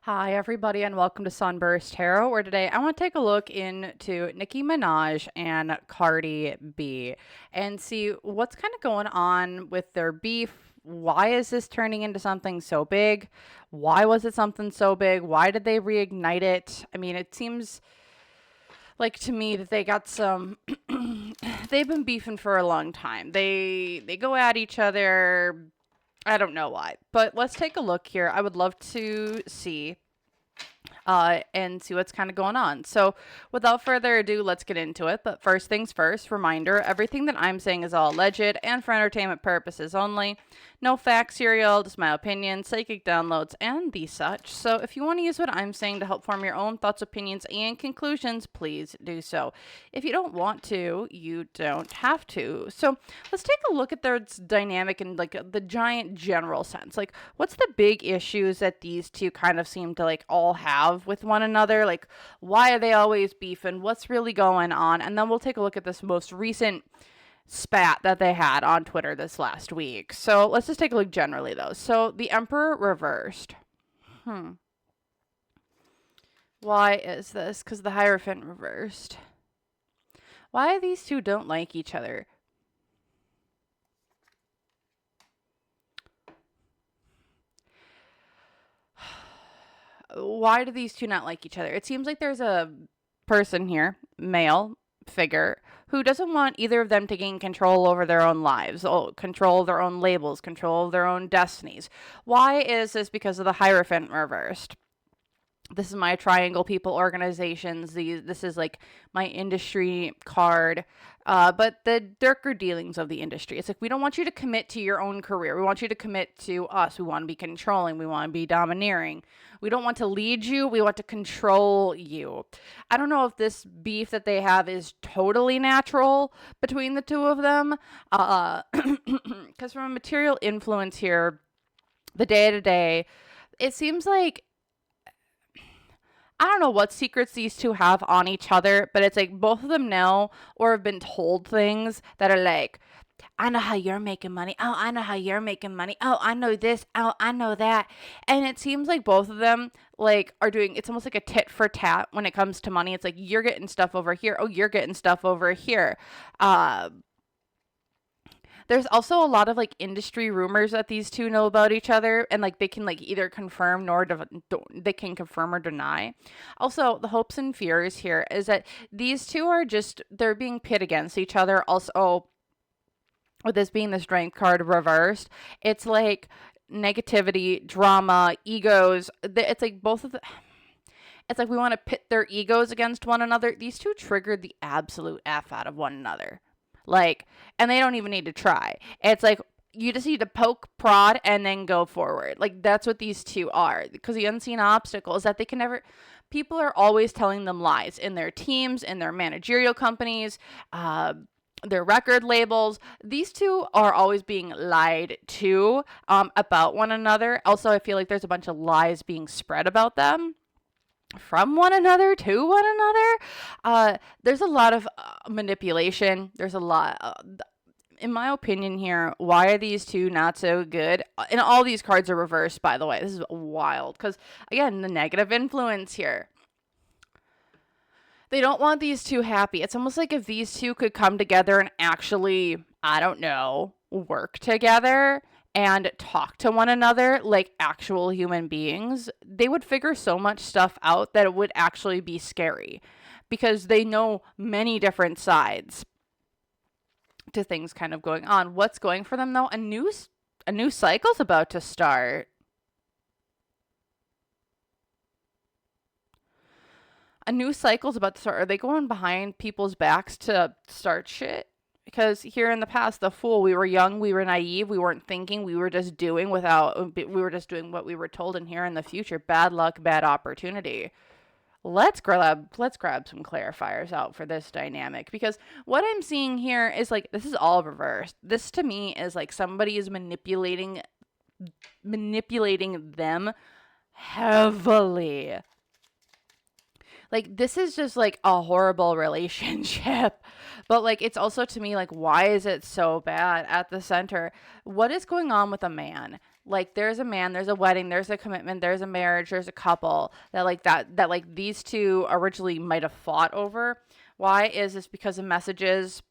Hi, everybody, and welcome to SunBurst Tarot, where today I want to take a look into Nicki Minaj and Cardi B and see what's kind of going on with their beef. Why is this turning into something so big? Why was it something so big? Why did they reignite it? I mean, it seems like to me that they got some they've been beefing for a long time. They go at each other. I don't know why, but let's take a look here. I would love to see and see what's kind of going on. So, without further ado, let's get into it. But first things first, reminder everything that I'm saying is all alleged and for entertainment purposes only. No facts here, just my opinion, psychic downloads, and the such. So, if you want to use what I'm saying to help form your own thoughts, opinions, and conclusions, please do so. If you don't want to, you don't have to. So, let's take a look at their dynamic in like the giant general sense. Like, what's the big issues that these two kind of seem to like all have with one another? Like, why are they always beefing? What's really going on? And then we'll take a look at this most recent spat that they had on Twitter this last week. So let's just take a look generally, though. So the Emperor reversed. Why is this? Because the Hierophant reversed. Why these two don't like each other? Why do these two not like each other? It seems like there's a person here, male figure, who doesn't want either of them to gain control over their own lives, control their own labels, control their own destinies. Why is this? Because of the Hierophant reversed. This is my triangle people organizations. This is like my industry card. But the darker dealings of the industry. It's like, we don't want you to commit to your own career. We want you to commit to us. We want to be controlling. We want to be domineering. We don't want to lead you. We want to control you. I don't know if this beef that they have is totally natural between the two of them. Because from a material influence here, the day-to-day, it seems like I don't know what secrets these two have on each other, but it's like both of them know or have been told things that are like, I know how you're making money. Oh, I know how you're making money. Oh, I know this. Oh, I know that. And it seems like both of them like are doing, it's almost like a tit for tat when it comes to money. It's like, you're getting stuff over here. Oh, you're getting stuff over here. There's also a lot of like industry rumors that these two know about each other, and like they can like either confirm they can confirm or deny. Also, the hopes and fears here is that these two are they're being pit against each other. Also, with this being the strength card reversed, it's like negativity, drama, egos. It's like both of the. It's like we want to pit their egos against one another. These two triggered the absolute F out of one another. Like, and they don't even need to try. It's like, you just need to poke, prod, and then go forward. Like, that's what these two are. Because the unseen obstacle is that they can never, people are always telling them lies in their teams, in their managerial companies, their record labels. These two are always being lied to about one another. Also, I feel like there's a bunch of lies being spread about them from one another to one another. There's a lot of manipulation. There's a lot, in my opinion here, why are these two not so good? And all these cards are reversed, by the way. This is wild. Because, again, the negative influence here. They don't want these two happy. It's almost like if these two could come together and actually, I don't know, work together and talk to one another like actual human beings, they would figure so much stuff out that it would actually be scary, because they know many different sides to things kind of going on. What's going for them, though? A new cycle's about to start. A new cycle's about to start. Are they going behind people's backs to start shit? Because here in the past, the Fool, we were young, we were naive, we weren't thinking, we were just doing what we were told. And here in the future, bad luck, bad opportunity. Let's grab some clarifiers out for this dynamic, because what I'm seeing here is like, this is all reversed. This to me is like somebody is manipulating them heavily. Like, this is just like a horrible relationship. But like, it's also to me like, why is it so bad at the center? What is going on with a man? Like there's a man, there's a wedding, there's a commitment, there's a marriage, there's a couple that like these two originally might have fought over. Why is this? Because of messages.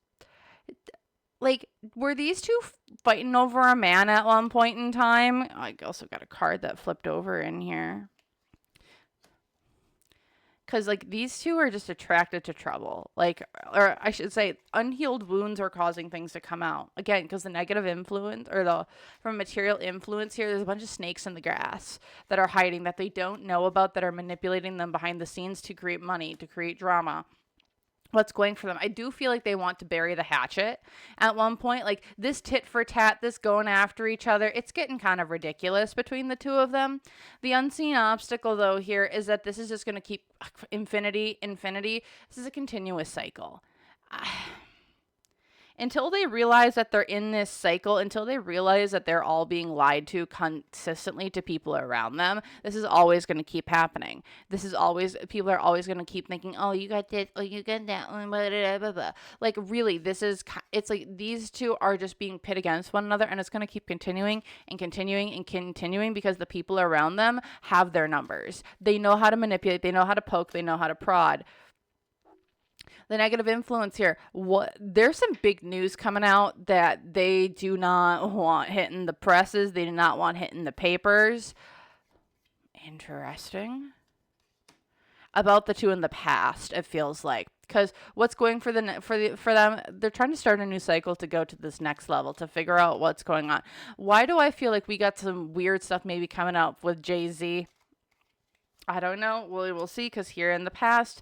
Like, were these two fighting over a man at one point in time? I also got a card that flipped over in here. Because, like, these two are just attracted to trouble. Like, or I should say, unhealed wounds are causing things to come out. Again, because the negative influence, or from material influence here, there's a bunch of snakes in the grass that are hiding, that they don't know about, that are manipulating them behind the scenes to create money, to create drama. What's going for them? I do feel like they want to bury the hatchet at one point. Like this tit for tat, this going after each other, it's getting kind of ridiculous between the two of them. The unseen obstacle, though, here is that this is just going to keep infinity. This is a continuous cycle. Until they realize that they're in this cycle, until they realize that they're all being lied to consistently to people around them, this is always going to keep happening. People are always going to keep thinking, oh, you got this, oh, you got that one, blah, blah, blah, blah. Like, really, it's like these two are just being pit against one another, and it's going to keep continuing and continuing and continuing because the people around them have their numbers. They know how to manipulate, they know how to poke, they know how to prod. The negative influence here. There's some big news coming out that they do not want hitting the presses. They do not want hitting the papers. Interesting. About the two in the past, it feels like, because what's going for them? They're trying to start a new cycle to go to this next level to figure out what's going on. Why do I feel like we got some weird stuff maybe coming out with Jay-Z? I don't know. We'll see. Because here in the past.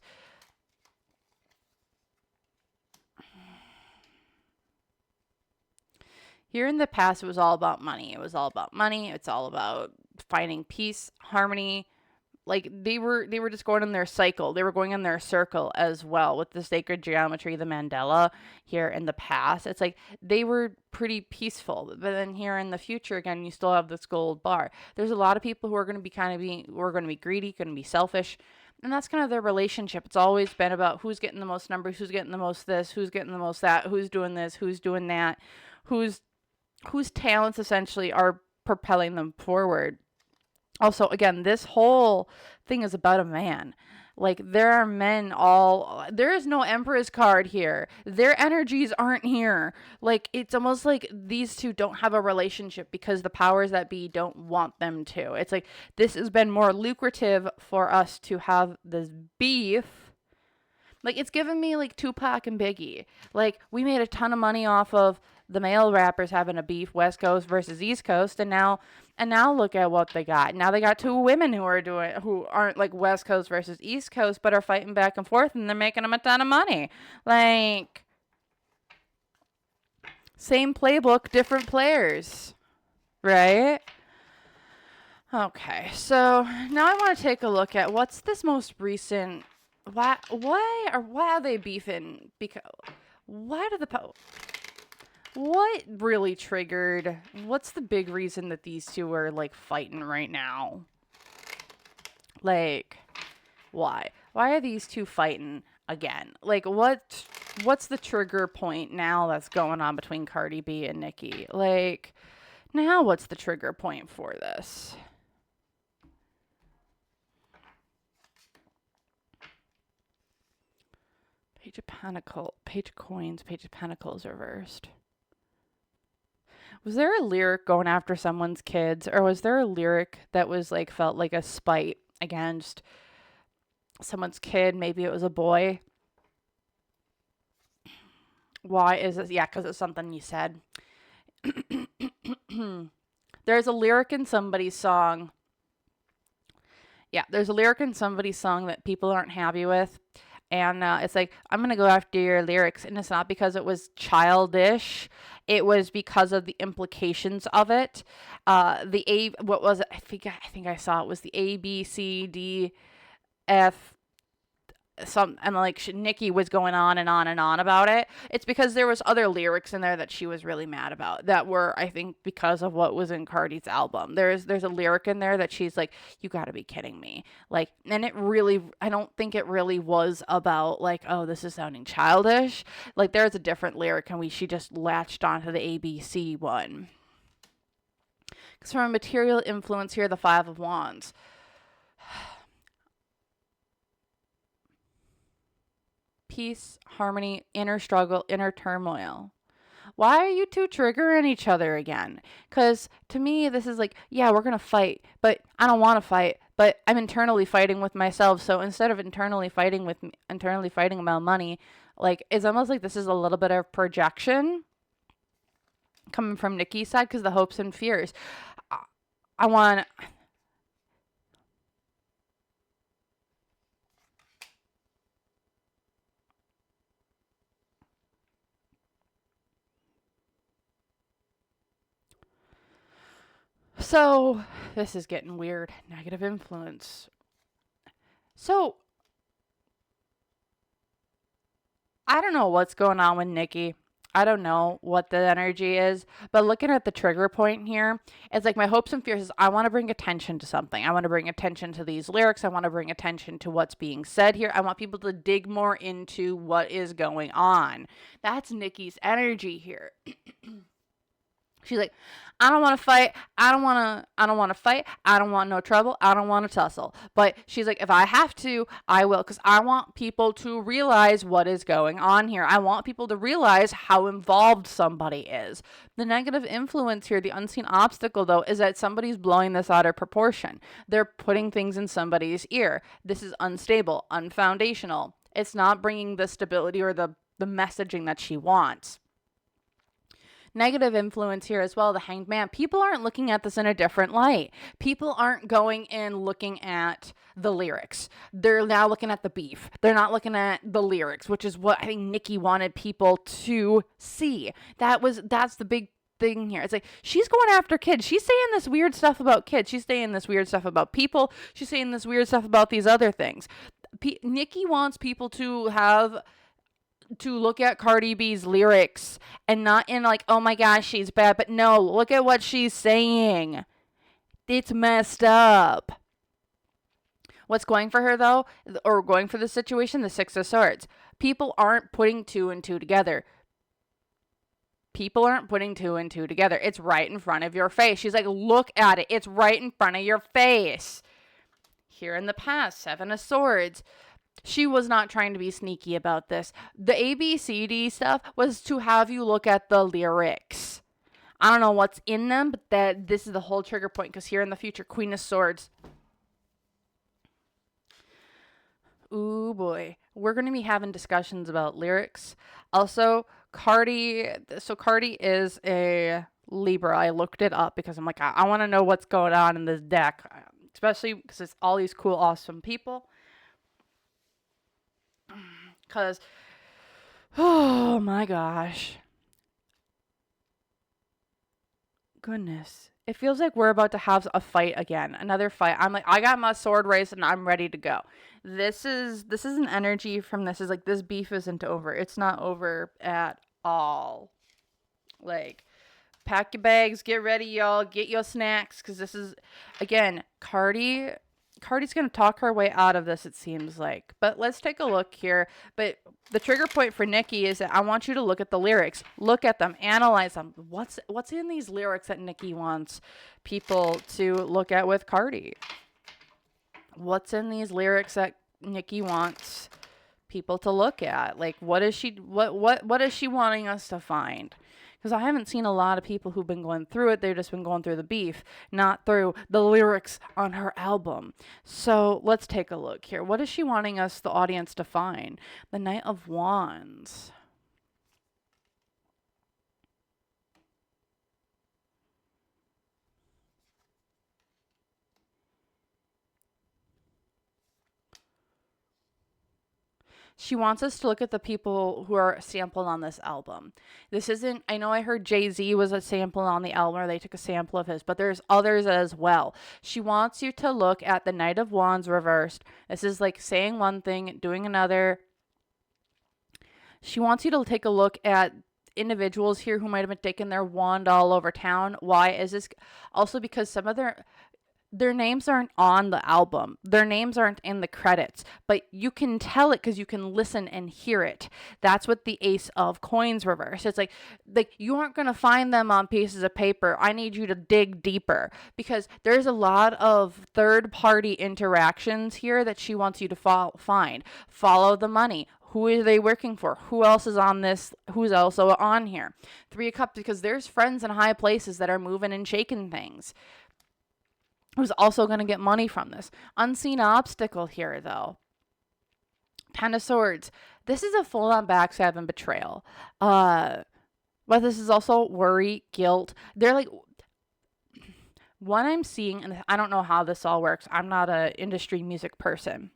Here in the past, it was all about money. It was all about money. It's all about finding peace, harmony. Like they were just going in their cycle. They were going in their circle as well with the sacred geometry, the mandala here in the past. It's like they were pretty peaceful. But then here in the future, again, you still have this gold bar. There's a lot of people who are going to be we're going to be greedy, going to be selfish. And that's kind of their relationship. It's always been about who's getting the most numbers, who's getting the most this, who's getting the most that, who's doing this, who's doing that, whose talents essentially are propelling them forward. Also, again, this whole thing is about a man. Like, there are men there is no Empress card here. Their energies aren't here. Like, it's almost like these two don't have a relationship because the powers that be don't want them to. It's like, this has been more lucrative for us to have this beef. Like, it's given me, like, Tupac and Biggie. Like, we made a ton of money off of the male rappers having a beef, West Coast versus East Coast, and now look at what they got. Now they got two women who aren't like West Coast versus East Coast, but are fighting back and forth, and they're making them a ton of money. Like, same playbook, different players, right? Okay, so now I want to take a look at what's this most recent. Why are they beefing? Because what really triggered? What's the big reason that these two are like fighting right now? Like, why? Why are these two fighting again? Like, what's the trigger point now that's going on between Cardi B and Nicki? Like, now what's the trigger point for this? Page of Coins, Page of Pentacles reversed. Was there a lyric going after someone's kids, or was there a lyric that was like felt like a spite against someone's kid? Maybe it was a boy. Why is it? Yeah, because it's something you said. There's a lyric in somebody's song. Yeah, there's a lyric in somebody's song that people aren't happy with. And it's like, I'm going to go after your lyrics. And it's not because it was childish. It was because of the implications of it. What was it? I think I saw it was the A, B, C, D, F. And like Nicki was going on and on and on about it. It's because there was other lyrics in there that she was really mad about that were, I think, because of what was in Cardi's album. There's a lyric in there that she's like, you gotta be kidding me. Like, and I don't think it really was about like, oh, this is sounding childish. Like, there's a different lyric and she just latched onto the ABC one. Because from a material influence here, the Five of Wands. Peace, harmony, inner struggle, inner turmoil. Why are you two triggering each other again? Because to me, this is like, yeah, we're going to fight, but I don't want to fight, but I'm internally fighting with myself. So instead of internally fighting about money, like, it's almost like this is a little bit of projection coming from Nicki's side, because the hopes and fears. I want... So, this is getting weird. Negative influence. So, I don't know what's going on with Nicki. I don't know what the energy is, but looking at the trigger point here, it's like my hopes and fears is I want to bring attention to something. I want to bring attention to these lyrics. I want to bring attention to what's being said here. I want people to dig more into what is going on. That's Nicki's energy here. She's like, I don't want to fight. I don't want to fight. I don't want no trouble. I don't want to tussle. But she's like, if I have to, I will. Because I want people to realize what is going on here. I want people to realize how involved somebody is. The negative influence here, the unseen obstacle, though, is that somebody's blowing this out of proportion. They're putting things in somebody's ear. This is unstable, unfoundational. It's not bringing the stability or the messaging that she wants. Negative influence here as well, the Hanged Man. People aren't looking at this in a different light. People aren't going and looking at the lyrics. They're now looking at the beef. They're not looking at the lyrics, which is what I think Nicki wanted people to see. That's the big thing here. It's like, she's going after kids. She's saying this weird stuff about kids. She's saying this weird stuff about people. She's saying this weird stuff about these other things. Nicki wants people to look at Cardi B's lyrics and not in like, oh my gosh, she's bad. But no, look at what she's saying. It's messed up. What's going for her, though, or going for the situation, the Six of Swords. People aren't putting two and two together. People aren't putting two and two together. It's right in front of your face. She's like, look at it. It's right in front of your face. Here in the past, Seven of Swords. She was not trying to be sneaky about this. The ABCD stuff was to have you look at the lyrics. I don't know what's in them, but this is the whole trigger point, because here in the future, Queen of Swords. Ooh boy. We're going to be having discussions about lyrics. Also, Cardi is a Libra. I looked it up because I'm like, I want to know what's going on in this deck, especially because it's all these cool, awesome people. Because, oh my gosh. Goodness. It feels like we're about to have a fight again. Another fight. I'm like, I got my sword raised and I'm ready to go. This is an energy from this. Is like, this beef isn't over. It's not over at all. Like, pack your bags, get ready, y'all. Get your snacks. Because this is, again, Cardi's going to talk her way out of this, it seems like. But let's take a look here. But the trigger point for Nicki is that I want you to look at the lyrics. Look at them. Analyze them. What's in these lyrics that Nicki wants people to look at with Cardi? What's in these lyrics that Nicki wants people to look at? Like, what is she wanting us to find? Because I haven't seen a lot of people who've been going through it. They've just been going through the beef, not through the lyrics on her album. So let's take a look here. What is she wanting us, the audience, to find? The Knight of Wands. She wants us to look at the people who are sampled on this album. This isn't, I know I heard Jay-Z was a sample on the album, or they took a sample of his, but there's others as well. She wants you to look at the Knight of Wands reversed. This is like saying one thing, doing another. She wants you to take a look at individuals here who might have been taking their wand all over town. Why is this? Also because some of their names aren't on the album. Their names aren't in the credits, but you can tell it because you can listen and hear it. That's what the Ace of Coins reverse. It's like you aren't going to find them on pieces of paper. I need you to dig deeper because there's a lot of third party interactions here that she wants you to find. Follow the money. Who are they working for? Who else is on this? Who's also on here? Three of Cups, because there's friends in high places that are moving and shaking things. Who's also going to get money from this? Unseen obstacle here, though. Ten of Swords. This is a full-on backstab and betrayal. But this is also worry, guilt. They're like, what I'm seeing, and I don't know how this all works. I'm not an industry music person.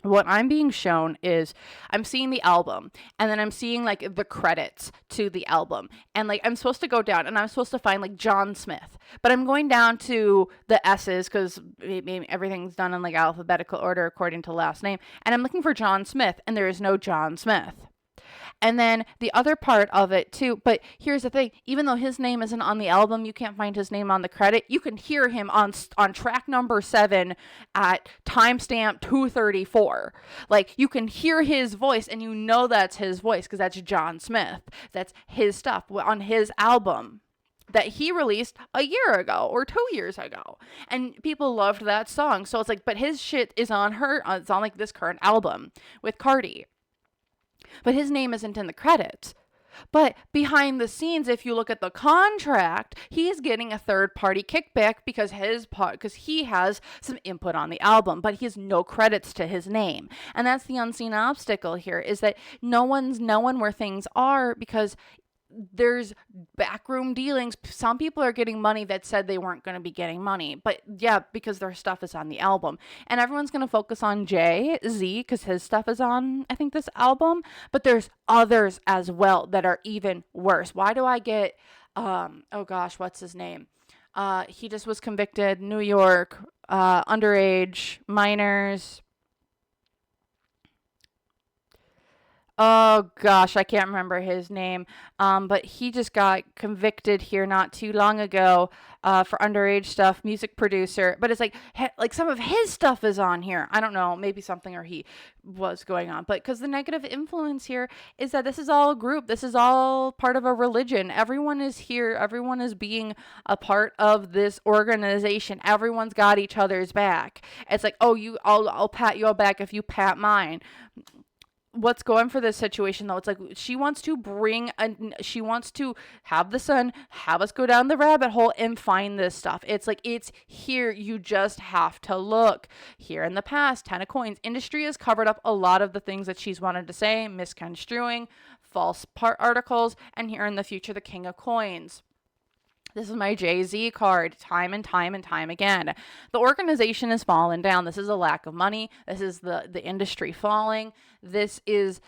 What I'm being shown is I'm seeing the album and then I'm seeing like the credits to the album and like I'm supposed to go down and I'm supposed to find like John Smith, but I'm going down to the S's because everything's done in like alphabetical order according to last name, and I'm looking for John Smith and there is no John Smith. And then the other part of it too, but here's the thing, even though his name isn't on the album, you can't find his name on the credit, you can hear him on track number 7 at timestamp 234. Like, you can hear his voice and you know that's his voice because that's John Smith. That's his stuff on his album that he released a year ago or 2 years ago. And people loved that song. So it's like, but his shit is on it's on like this current album with Cardi. But his name isn't in the credits. But behind the scenes, if you look at the contract, he's getting a third-party kickback because he has some input on the album, but he has no credits to his name. And that's the unseen obstacle here, is that no one's knowing where things are because there's backroom dealings. Some people are getting money that said they weren't going to be getting money, but yeah, because their stuff is on the album, and everyone's going to focus on Jay-Z because his stuff is on, I think, this album, but there's others as well that are even worse. Why do I get, oh gosh, what's his name? He just was convicted, New York, underage, minors. Oh gosh, I can't remember his name. But he just got convicted here not too long ago for underage stuff, music producer. But it's like some of his stuff is on here. I don't know, maybe something or he was going on. But because the negative influence here is that this is all a group. This is all part of a religion. Everyone is here. Everyone is being a part of this organization. Everyone's got each other's back. It's like, oh, I'll pat your back if you pat mine. What's going for this situation though? It's like she wants to have the sun, have us go down the rabbit hole and find this stuff. It's like, it's here. You just have to look. Here in the past, 10 of Coins, industry has covered up a lot of the things that she's wanted to say, misconstruing, false articles, and here in the future, the King of Coins. This is my Jay-Z card, time and time and time again. The organization is falling down. This is a lack of money. This is the industry falling. This is,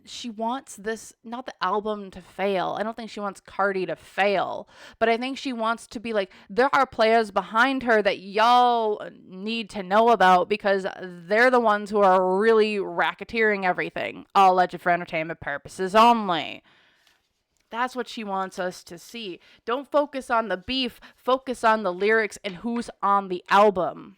she wants this, not the album to fail. I don't think she wants Cardi to fail, but I think she wants to be like, there are players behind her that y'all need to know about because they're the ones who are really racketeering everything, all alleged for entertainment purposes only. That's what she wants us to see. Don't focus on the beef. Focus on the lyrics and who's on the album.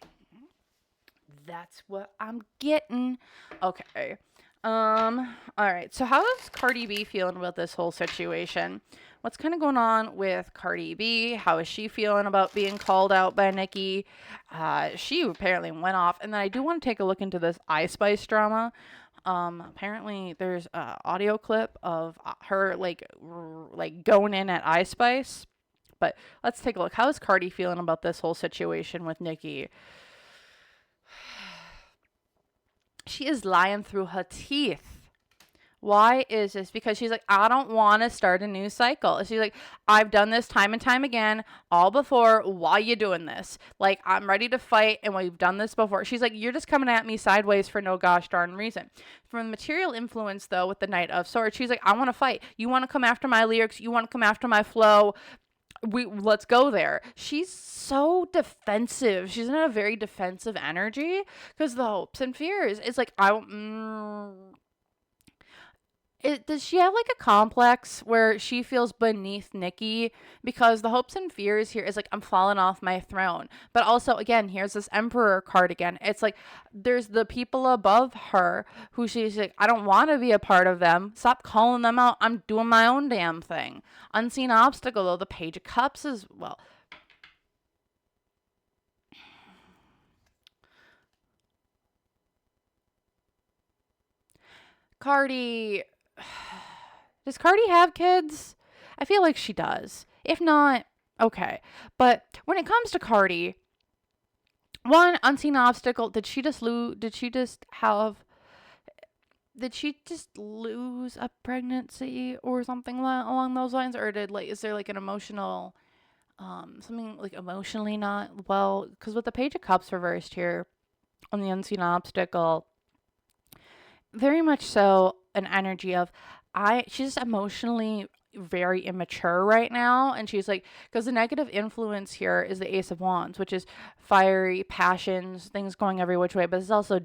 That's what I'm getting. Okay. All right. So how is Cardi B feeling about this whole situation? What's kind of going on with Cardi B? How is she feeling about being called out by Nicki? She apparently went off. And then I do want to take a look into this Ice Spice drama. Apparently there's a audio clip of her like going in at Ice Spice, but let's take a look. How is Cardi feeling about this whole situation with Nicki? She is lying through her teeth. Why is this? Because she's like, I don't want to start a new cycle. She's like, I've done this time and time again, all before. Why you doing this? Like, I'm ready to fight, and we've done this before. She's like, you're just coming at me sideways for no gosh darn reason. From the material influence, though, with the Knight of Swords, she's like, I want to fight. You want to come after my lyrics? You want to come after my flow? Let's go there. She's so defensive. She's in a very defensive energy because the hopes and fears. It's like, Does she have like a complex where she feels beneath Nicki? Because the hopes and fears here is like, I'm falling off my throne. But also, again, here's this Emperor card again. It's like there's the people above her who she's like, I don't want to be a part of them. Stop calling them out. I'm doing my own damn thing. Unseen obstacle, though, the Page of Cups as well. Cardi. Does Cardi have kids? I feel like she does. If not, okay. But when it comes to Cardi, one unseen obstacle, did she just lose a pregnancy or something along those lines, or is there like an emotional something like emotionally not well? Because with the Page of Cups reversed here on the unseen obstacle, very much so an energy of she's emotionally very immature right now, and she's like, because the negative influence here is the Ace of Wands, which is fiery passions, things going every which way, but it's also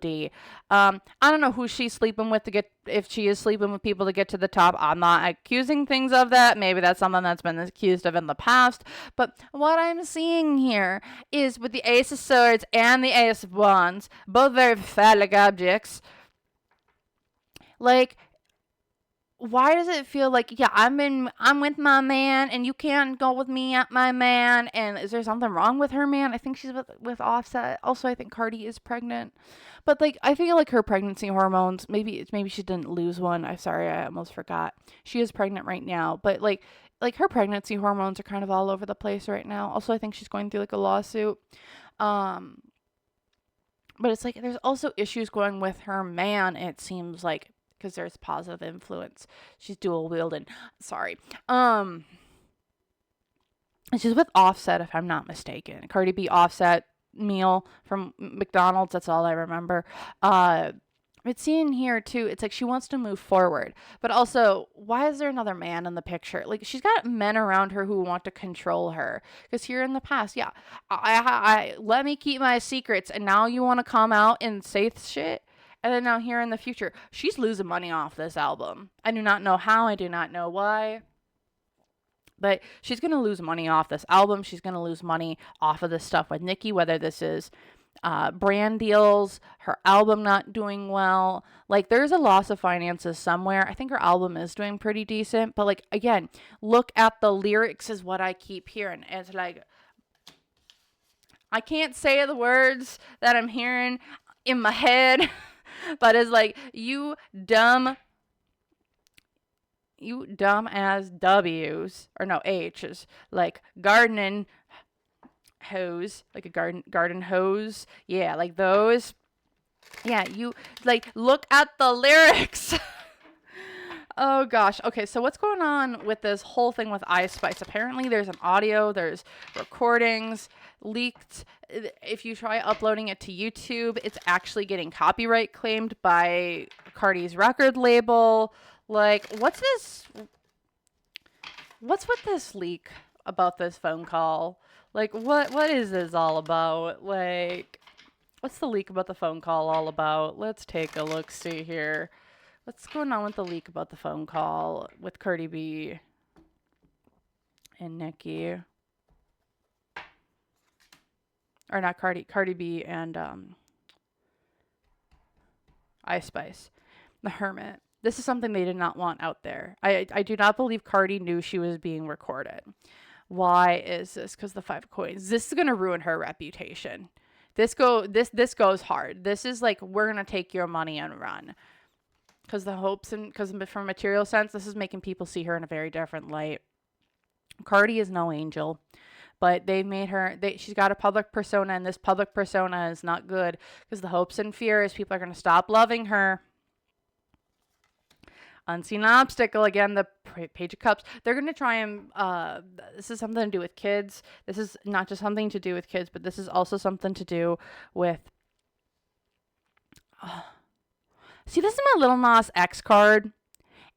I don't know who she's sleeping with to get, if she is sleeping with people to get to the top. I'm not accusing things of that. Maybe that's something that's been accused of in the past, but what I'm seeing here is with the Ace of Swords and the Ace of Wands, both very phallic objects, like, why does it feel like, yeah, I'm with my man and you can't go with me at my man? And is there something wrong with her man? I think she's with Offset. Also, I think Cardi is pregnant. But like, I feel like her pregnancy hormones, maybe she didn't lose one. I'm sorry, I almost forgot. She is pregnant right now, but like her pregnancy hormones are kind of all over the place right now. Also, I think she's going through like a lawsuit. But it's like there's also issues going with her man, it seems like, because there's positive influence. She's dual wielding. Sorry. She's with Offset, if I'm not mistaken. Cardi B Offset meal from McDonald's. That's all I remember. It's seen here too. It's like she wants to move forward, but also, why is there another man in the picture? Like, she's got men around her who want to control her. Because here in the past, yeah, I let me keep my secrets, and now you want to come out and say shit. And then now here in the future, she's losing money off this album. I do not know how. I do not know why. But she's going to lose money off this album. She's going to lose money off of this stuff with Nicki, whether this is brand deals, her album not doing well. Like, there's a loss of finances somewhere. I think her album is doing pretty decent. But, like, again, look at the lyrics is what I keep hearing. It's like, I can't say the words that I'm hearing in my head. But it's like, you dumb as W's, or no, H's, like gardening hose, like a garden hose. Yeah, like those. Yeah, you, like, look at the lyrics. Oh gosh. Okay, so what's going on with this whole thing with Ice Spice? Apparently there's an audio, there's recordings leaked. If you try uploading it to YouTube, it's actually getting copyright claimed by Cardi's record label. Like, what's with this leak about this phone call? Like, what is this all about? Like, what's the leak about the phone call all about? Let's take a look, see here. What's going on with the leak about the phone call with Cardi B and Nicki? Or not Cardi B and Ice Spice, the Hermit. This is something they did not want out there. I do not believe Cardi knew she was being recorded. Why is this? Because the 5 coins. This is gonna ruin her reputation. This goes hard. This is like, we're gonna take your money and run. Because the hopes and because from a material sense, this is making people see her in a very different light. Cardi is no angel, but they made her. She's got a public persona, and this public persona is not good because the hopes and fears, people are going to stop loving her. Unseen obstacle again, the Page of Cups. They're going to try and this is something to do with kids. This is not just something to do with kids, but this is also something to do with. See, this is my Lil Nas X card.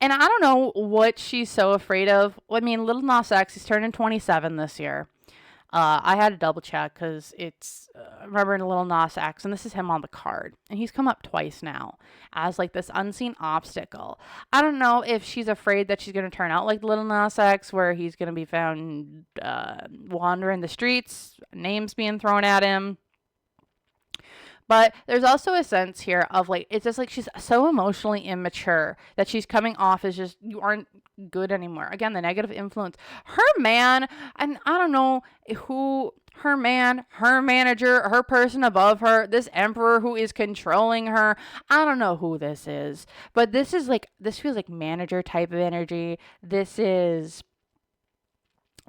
And I don't know what she's so afraid of. I mean, Lil Nas X, he's turning 27 this year. I had to double check because it's remember in a Little Nas X, and this is him on the card, and he's come up twice now as like this unseen obstacle. I don't know if she's afraid that she's gonna turn out like Little Nas X, where he's gonna be found wandering the streets, names being thrown at him. But there's also a sense here of like, it's just like she's so emotionally immature that she's coming off as just, you aren't good anymore. Again, the negative influence. Her man, and I don't know who, her man, her manager, her person above her, this emperor who is controlling her. I don't know who this is. But this is like, this feels like manager type of energy. This is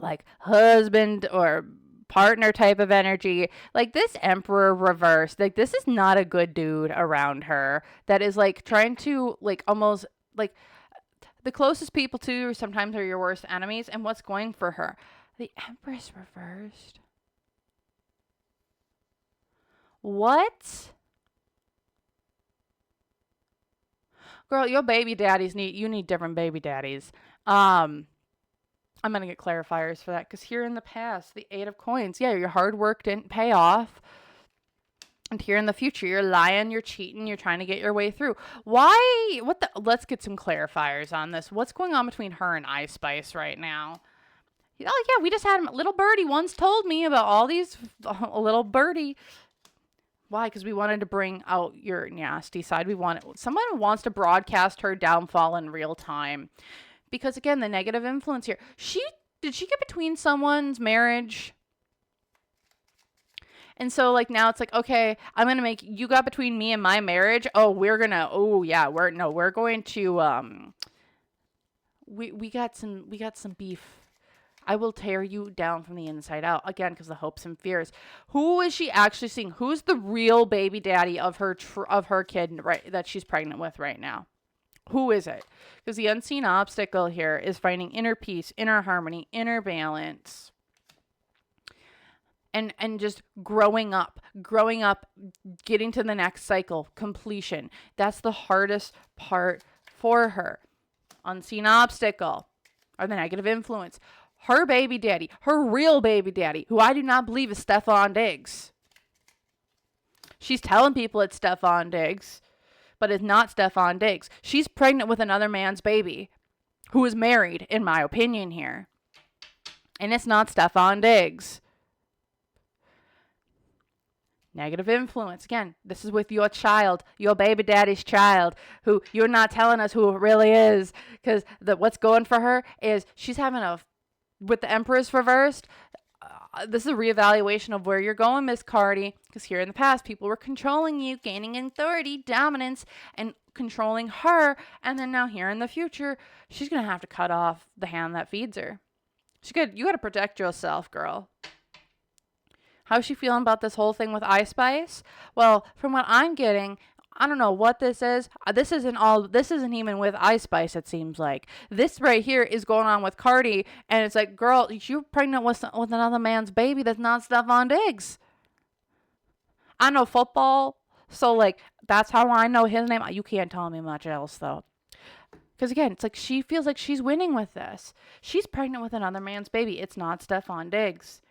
like husband or partner type of energy. Like this emperor reversed, like this is not a good dude around her that is like trying to like almost like the closest people to you sometimes are your worst enemies. And what's going for her? The Empress reversed. What? Girl, your baby daddies need different baby daddies. I'm going to get clarifiers for that, because here in the past, the 8 of Coins, yeah, your hard work didn't pay off. And here in the future, you're lying, you're cheating, you're trying to get your way through. Why? Let's get some clarifiers on this. What's going on between her and Ice Spice right now? Oh, yeah, we just had little birdie once told me about all these, little birdie. Why? Because we wanted to bring out your nasty side. Someone wants to broadcast her downfall in real time. Because again, the negative influence here. Did she get between someone's marriage? And so like now it's like, okay, I'm going to make, you got between me and my marriage. Oh, we're going to, we're going to, we got some beef. I will tear you down from the inside out. Again, because the hopes and fears. Who is she actually seeing? Who's the real baby daddy of her kid, right, that she's pregnant with right now? Who is it? Because the unseen obstacle here is finding inner peace, inner harmony, inner balance. And just growing up, getting to the next cycle, completion. That's the hardest part for her. Unseen obstacle, or the negative influence. Her baby daddy, her real baby daddy, who I do not believe is Stefan Diggs. She's telling people it's Stefan Diggs, but it's not Stefan Diggs. She's pregnant with another man's baby, who is married, in my opinion here. And it's not Stefan Diggs. Negative influence. Again, this is with your child, your baby daddy's child, who you're not telling us who it really is. Because what's going for her is she's having with the Empress reversed, this is a reevaluation of where you're going, Miss Cardi. Because here in the past, people were controlling you, gaining authority, dominance, and controlling her. And then now here in the future, she's going to have to cut off the hand that feeds her. You got to protect yourself, girl. How's she feeling about this whole thing with Ice Spice? Well, from what I'm getting, I don't know what this is. This isn't even with Ice Spice, it seems like. This right here is going on with Cardi, and it's like, girl, you're pregnant with another man's baby that's not Stefan Diggs. I know football, so like, that's how I know his name. You can't tell me much else, though. Because again, it's like she feels like she's winning with this. She's pregnant with another man's baby. It's not Stefan Diggs.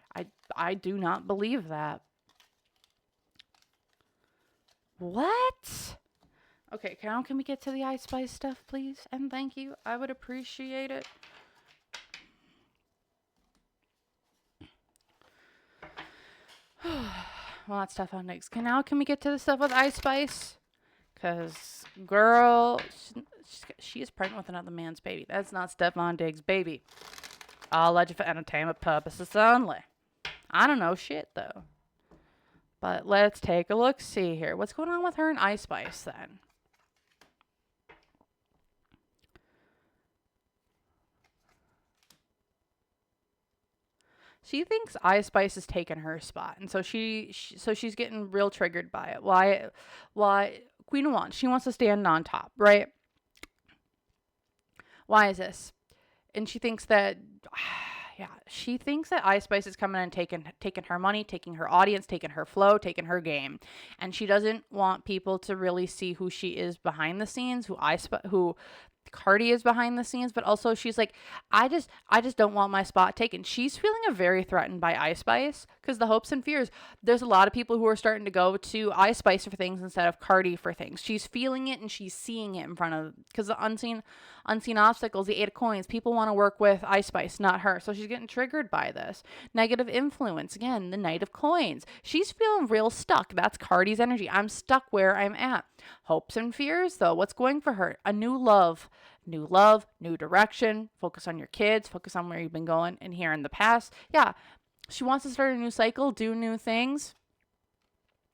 I do not believe that. What? Okay, Carol, can we get to the Ice Spice stuff, please? And thank you. I would appreciate it. Well, that's Stefan Diggs. Can we get to the stuff with Ice Spice? Because, girl, she is pregnant with another man's baby. That's not Stefan Diggs' baby. I'll let you for entertainment purposes only. I don't know shit, though. But let's take a look, see here. What's going on with her and Ice Spice, then? She thinks Ice Spice is taking her spot. And so she's getting real triggered by it. Why? Queen of Wands, she wants to stand on top, right? Why is this? And she thinks that... Yeah, she thinks that Ice Spice is coming and taking her money, taking her audience, taking her flow, taking her game. And she doesn't want people to really see who she is behind the scenes, who Cardi is behind the scenes, but also she's like, I just don't want my spot taken. She's feeling very threatened by Ice Spice because the hopes and fears. There's a lot of people who are starting to go to Ice Spice for things instead of Cardi for things. She's feeling it and she's seeing it in front of, because the unseen obstacles, the 8 of coins. People want to work with Ice Spice, not her. So she's getting triggered by this negative influence. Again, the Knight of Coins. She's feeling real stuck. That's Cardi's energy. I'm stuck where I'm at. Hopes and fears, though. What's going for her? A new love, new direction. Focus on your kids. Focus on where you've been going and here in the past. Yeah, she wants to start a new cycle, do new things.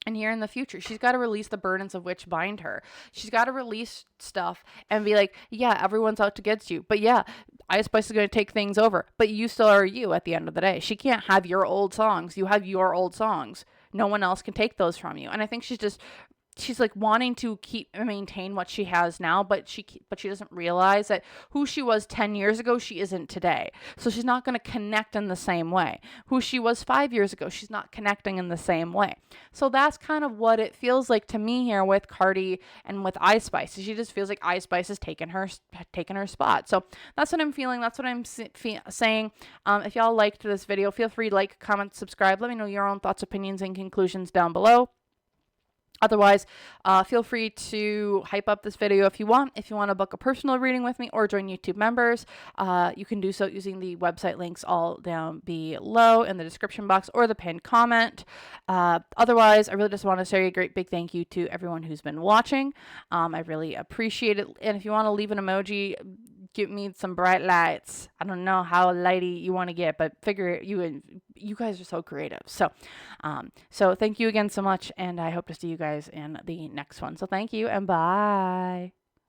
And here in the future, she's got to release the burdens of which bind her. She's got to release stuff and be like, yeah, everyone's out to get you. But yeah, Ice Spice is going to take things over. But you still are you at the end of the day. She can't have your old songs. You have your old songs. No one else can take those from you. And I think she's like wanting to maintain what she has now, but she doesn't realize that who she was 10 years ago, she isn't today. So she's not going to connect in the same way. Who she was 5 years ago, she's not connecting in the same way. So that's kind of what it feels like to me here with Cardi and with Ice Spice. She just feels like Ice Spice has taken her spot. So that's what I'm feeling. That's what I'm saying. If y'all liked this video, feel free to like, comment, subscribe. Let me know your own thoughts, opinions, and conclusions down below. Otherwise, feel free to hype up this video if you want. If you want to book a personal reading with me or join YouTube members, you can do so using the website links all down below in the description box or the pinned comment. Otherwise, I really just want to say a great big thank you to everyone who's been watching. I really appreciate it. And if you want to leave an emoji, give me some bright lights. I don't know how lighty you want to get, but figure you guys are so creative. So thank you again so much, and I hope to see you guys in the next one. So thank you and bye.